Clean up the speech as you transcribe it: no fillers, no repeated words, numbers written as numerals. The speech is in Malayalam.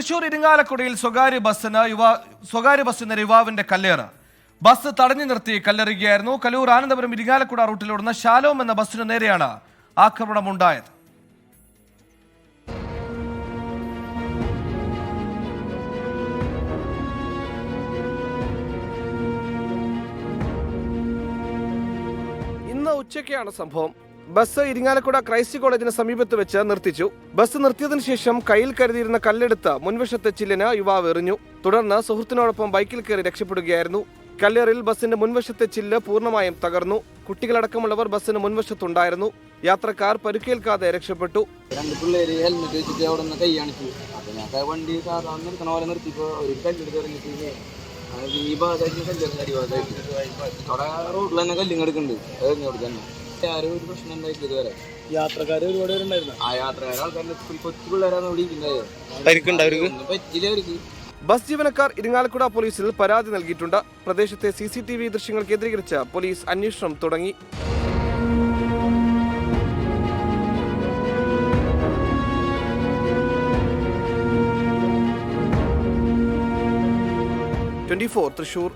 തൃശൂർ ഇരിങ്ങാലക്കുടയിൽ സ്വകാര്യ ബസ്സിന് യുവാവിന്റെ കല്ലേറ്. ബസ് തടഞ്ഞു നിർത്തി കല്ലെറിയുകയായിരുന്നു. കലൂർ ആനന്ദപുരം ഇരിങ്ങാലക്കുട റൂട്ടിലോടുന്ന ശാലോം എന്ന ബസ്സിനു നേരെയാണ് ആക്രമണമുണ്ടായത്. ഇന്ന് ഉച്ചയ്ക്കാണ് സംഭവം. ബസ് ഇരിങ്ങാലക്കുട ക്രൈസ്റ്റ് കോളേജിന് സമീപത്ത് വെച്ച് നിർത്തിച്ചു. ബസ് നിർത്തിയതിനു ശേഷം കയ്യിൽ കരുതിയിരുന്ന കല്ലെടുത്ത് മുൻവശത്തെ ചില്ലിന് യുവാവ് എറിഞ്ഞു. തുടർന്ന് സുഹൃത്തിനോടൊപ്പം ബൈക്കിൽ കയറി രക്ഷപ്പെടുകയായിരുന്നു. കല്ലേറിൽ ബസിന്റെ മുൻവശത്തെ ചില്ല് പൂർണ്ണമായും തകർന്നു. കുട്ടികളടക്കമുള്ളവർ ബസ്സിന് മുൻവശത്തുണ്ടായിരുന്നു. യാത്രക്കാർ പരിക്കേൽക്കാതെ രക്ഷപ്പെട്ടു. രണ്ട് പിള്ളേര് ഹെൽമെറ്റ് വെച്ചിട്ട് അവിടെ നിന്ന് കൈ കാണിച്ചു. അപ്പൊ ഞാൻ വണ്ടി സാധാരണ നിർത്തണ പോലെ നിർത്തിയപ്പോ ഒരു കല്ലെടുത്ത് ഇറങ്ങിയിട്ട് ഈ ഭാഗത്തായിട്ട് കല്ലെറിഞ്ഞ അടിഭാഗത്തായിട്ട് അവിടെ റോഡിൽ തന്നെ കല്ലിങ് എടുക്കുന്നുണ്ട്. എറിഞ്ഞോട് തന്നെ ആരും ഒരു പ്രശ്നം ഉണ്ടായിട്ടില്ല ഇതുവരെ. യാത്രക്കാർ ഒരുപാട് പേരുണ്ടായിരുന്നു. ആ യാത്രക്കാർ ആൾക്കാരുടെ കൊച്ചു പിള്ളേരാണ് ഇവിടെ ഇരിക്കുന്നത്. പറ്റില്ല അവർക്ക്. ബസ് ജീവനക്കാർ ഇരിങ്ങാലക്കുട പോലീസിൽ പരാതി നൽകിയിട്ടുണ്ട്. പ്രദേശത്തെ CCTV ദൃശ്യങ്ങൾ കേന്ദ്രീകരിച്ച് പോലീസ് അന്വേഷണം തുടങ്ങി. തൃശൂർ.